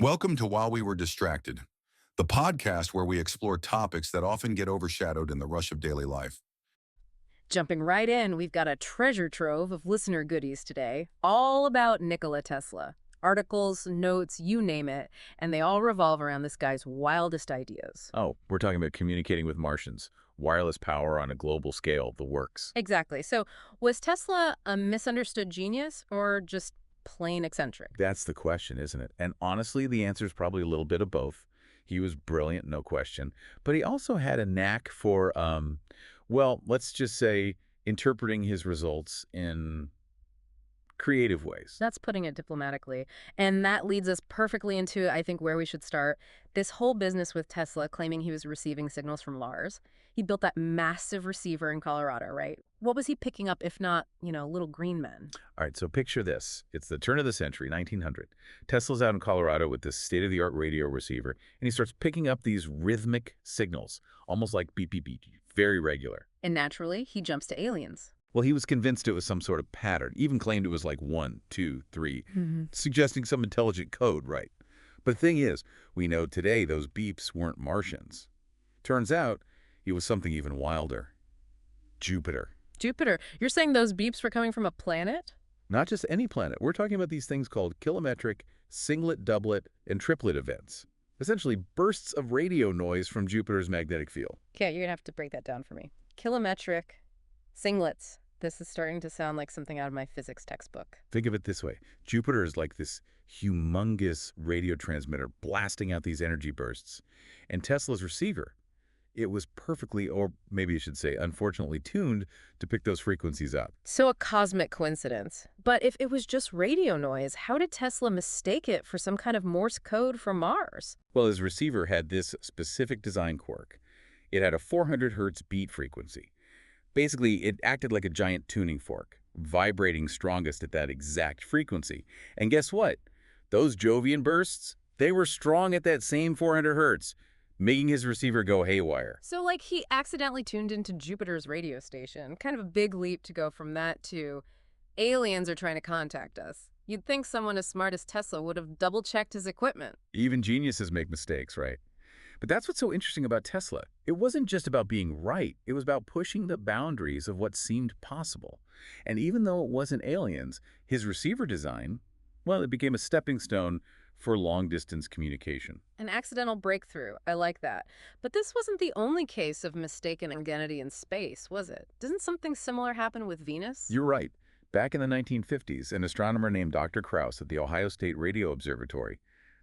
Welcome to While We Were Distracted, the podcast where we explore topics that often get overshadowed in the rush of daily life. Jumping right in, we've got a treasure trove of listener goodies today, all about Nikola Tesla. Articles, notes, you name it, and they all revolve around this guy's wildest ideas. Oh, we're talking about communicating with Martians, wireless power on a global scale, the works. Exactly. So, was Tesla a misunderstood genius or just plain eccentric? That's the question, isn't it? And honestly, the answer is probably a little bit of both. He was brilliant, no question. But he also had a knack for, well, let's just say interpreting his results in creative ways. That's putting it diplomatically. And that leads us perfectly into, I think, where we should start. This whole business with Tesla claiming he was receiving signals from Mars. He built that massive receiver in Colorado, right? What was he picking up if not, little green men? All right, so picture this. It's the turn of the century, 1900. Tesla's out in Colorado with this state-of-the-art radio receiver, and he starts picking up these rhythmic signals, almost like beep, beep, beep, very regular. And naturally, he jumps to aliens. Well, he was convinced it was some sort of pattern, even claimed it was like 1, 2, 3, suggesting some intelligent code, right? But the thing is, we know today those beeps weren't Martians. Turns out, it was something even wilder. Jupiter. Jupiter. You're saying those beeps were coming from a planet? Not just any planet. We're talking about these things called kilometric, singlet, doublet, and triplet events. Essentially bursts of radio noise from Jupiter's magnetic field. Okay, you're going to have to break that down for me. Kilometric, singlets. This is starting to sound like something out of my physics textbook. Think of it this way. Jupiter is like this humongous radio transmitter blasting out these energy bursts. And Tesla's receiver, it was perfectly, or maybe you should say unfortunately, tuned to pick those frequencies up. So a cosmic coincidence. But if it was just radio noise, how did Tesla mistake it for some kind of Morse code from Mars? Well, his receiver had this specific design quirk. It had a 400 hertz beat frequency. Basically, it acted like a giant tuning fork, vibrating strongest at that exact frequency. And guess what? Those Jovian bursts, they were strong at that same 400 hertz, making his receiver go haywire. So, like, he accidentally tuned into Jupiter's radio station. Kind of a big leap to go from that to aliens are trying to contact us. You'd think someone as smart as Tesla would have double-checked his equipment. Even geniuses make mistakes, right? But that's what's so interesting about Tesla. It wasn't just about being right. It was about pushing the boundaries of what seemed possible. And even though it wasn't aliens, his receiver design, well, it became a stepping stone for long-distance communication. An accidental breakthrough. I like that. But this wasn't the only case of mistaken identity in space, was it? Didn't something similar happen with Venus? You're right. Back in the 1950s, an astronomer named Dr. Krauss at the Ohio State Radio Observatory,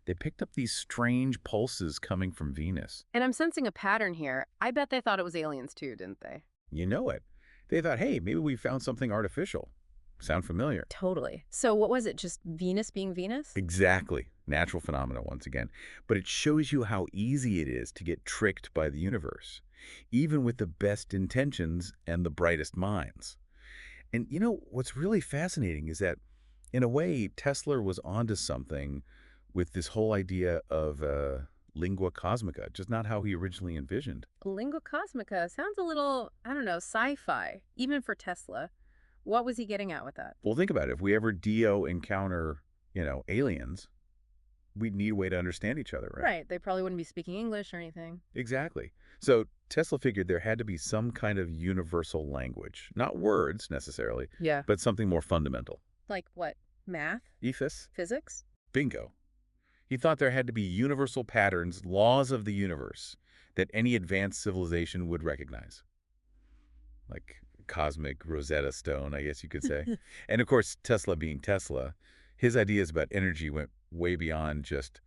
they picked up these strange pulses coming from Venus. And I'm sensing a pattern here. I bet they thought it was aliens too, didn't they? You know it. They thought, hey, maybe we found something artificial. Sound familiar? Totally. So what was it, just Venus being Venus? Exactly. Natural phenomena once again. But it shows you how easy it is to get tricked by the universe, even with the best intentions and the brightest minds. And you know, what's really fascinating is that, in a way, Tesla was onto something with this whole idea of lingua cosmica, just not how he originally envisioned. Lingua cosmica sounds a little, I don't know, sci-fi, even for Tesla. What was he getting at with that? Well, think about it. If we ever encounter, aliens, we'd need a way to understand each other, right? Right. They probably wouldn't be speaking English or anything. Exactly. So Tesla figured there had to be some kind of universal language. Not words, necessarily, Yeah. but something more fundamental. Like what? Math? Ethos? Physics? Bingo. He thought there had to be universal patterns, laws of the universe, that any advanced civilization would recognize. Like cosmic Rosetta Stone, I guess you could say. And of course, Tesla being Tesla, his ideas about energy went way beyond just,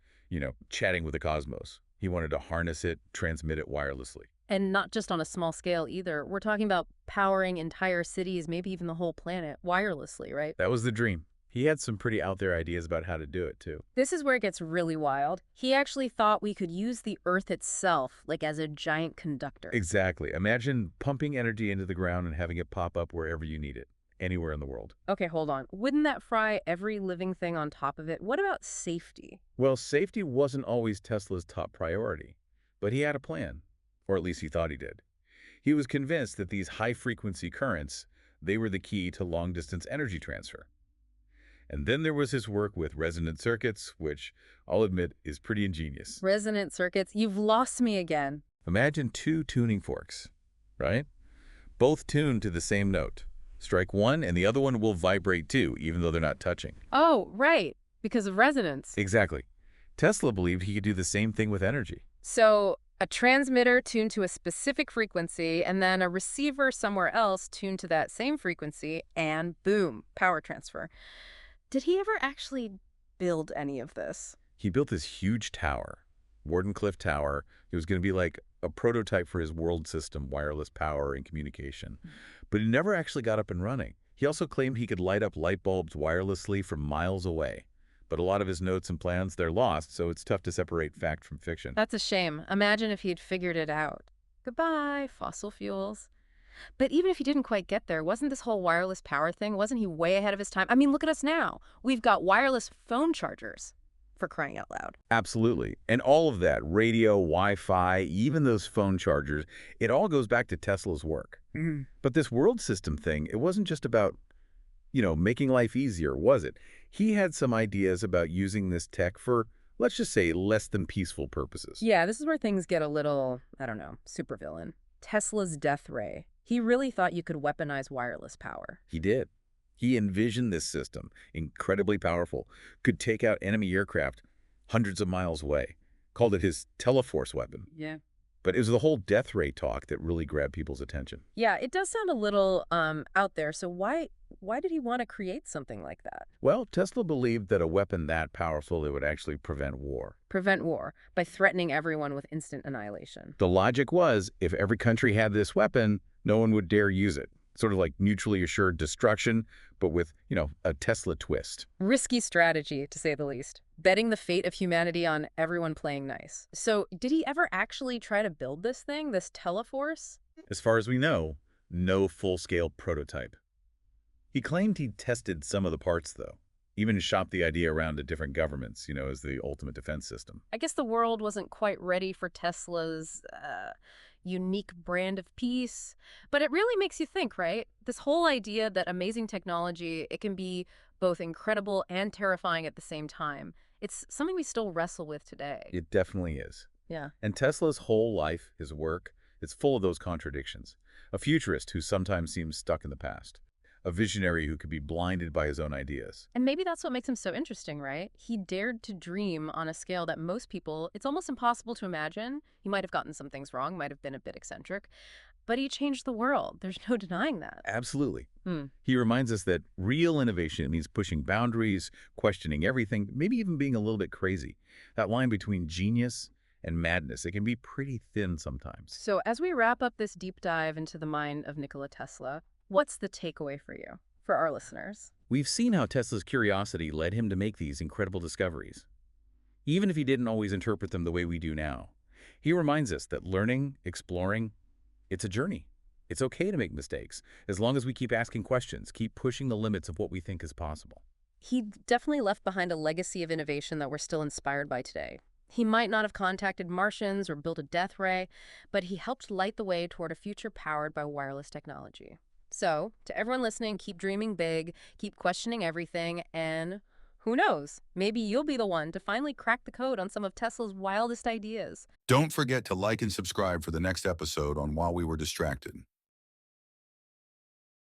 chatting with the cosmos. He wanted to harness it, transmit it wirelessly. And not just on a small scale either. We're talking about powering entire cities, maybe even the whole planet, wirelessly, right? That was the dream. He had some pretty out there ideas about how to do it, too. This is where it gets really wild. He actually thought we could use the Earth itself, like as a giant conductor. Exactly. Imagine pumping energy into the ground and having it pop up wherever you need it, anywhere in the world. Okay, hold on. Wouldn't that fry every living thing on top of it? What about safety? Well, safety wasn't always Tesla's top priority, but he had a plan, or at least he thought he did. He was convinced that these high-frequency currents, they were the key to long-distance energy transfer. And then there was his work with resonant circuits, which I'll admit is pretty ingenious. Resonant circuits, you've lost me again. Imagine two tuning forks, right? Both tuned to the same note. Strike one and the other one will vibrate too, even though they're not touching. Oh, right, because of resonance. Exactly. Tesla believed he could do the same thing with energy. So a transmitter tuned to a specific frequency and then a receiver somewhere else tuned to that same frequency and boom, power transfer. Did he ever actually build any of this? He built this huge tower, Wardenclyffe Tower. It was going to be like a prototype for his world system, wireless power and communication. But he never actually got up and running. He also claimed he could light up light bulbs wirelessly from miles away. But a lot of his notes and plans, they're lost, so it's tough to separate fact from fiction. That's a shame. Imagine if he'd figured it out. Goodbye, fossil fuels. But even if he didn't quite get there, wasn't this whole wireless power thing, wasn't he way ahead of his time? I mean, look at us now. We've got wireless phone chargers, for crying out loud. Absolutely. And all of that, radio, Wi-Fi, even those phone chargers, it all goes back to Tesla's work. But this world system thing, it wasn't just about, making life easier, was it? He had some ideas about using this tech for, let's just say, less than peaceful purposes. Yeah, this is where things get a little, I don't know, supervillain. Tesla's death ray. He really thought you could weaponize wireless power. He did. He envisioned this system, incredibly powerful, could take out enemy aircraft hundreds of miles away, called it his teleforce weapon. Yeah. But it was the whole death ray talk that really grabbed people's attention. Yeah, it does sound a little out there. So why did he want to create something like that? Well, Tesla believed that a weapon that powerful, it would actually prevent war. Prevent war by threatening everyone with instant annihilation. The logic was, if every country had this weapon, no one would dare use it. Sort of like mutually assured destruction, but with, a Tesla twist. Risky strategy, to say the least. Betting the fate of humanity on everyone playing nice. So did he ever actually try to build this thing, this teleforce? As far as we know, no full-scale prototype. He claimed he'd tested some of the parts, though. Even shopped the idea around to different governments, as the ultimate defense system. I guess the world wasn't quite ready for Tesla's unique brand of peace. But it really makes you think, right? This whole idea that amazing technology, it can be both incredible and terrifying at the same time. It's something we still wrestle with today. It definitely is. Yeah. And Tesla's whole life, his work, it's full of those contradictions. A futurist who sometimes seems stuck in the past. A visionary who could be blinded by his own ideas. And maybe that's what makes him so interesting, right? He dared to dream on a scale that most people, it's almost impossible to imagine. He might have gotten some things wrong, might have been a bit eccentric, but he changed the world. There's no denying that. Absolutely. He reminds us that real innovation means pushing boundaries, questioning everything, maybe even being a little bit crazy. That line between genius and madness, it can be pretty thin sometimes. So as we wrap up this deep dive into the mind of Nikola Tesla, what's the takeaway for you, for our listeners? We've seen how Tesla's curiosity led him to make these incredible discoveries, even if he didn't always interpret them the way we do now. He reminds us that learning, exploring, it's a journey. It's okay to make mistakes, as long as we keep asking questions, keep pushing the limits of what we think is possible. He definitely left behind a legacy of innovation that we're still inspired by today. He might not have contacted Martians or built a death ray, but he helped light the way toward a future powered by wireless technology. So, to everyone listening, keep dreaming big, keep questioning everything, and who knows, maybe you'll be the one to finally crack the code on some of Tesla's wildest ideas. Don't forget to like and subscribe for the next episode on While We Were Distracted.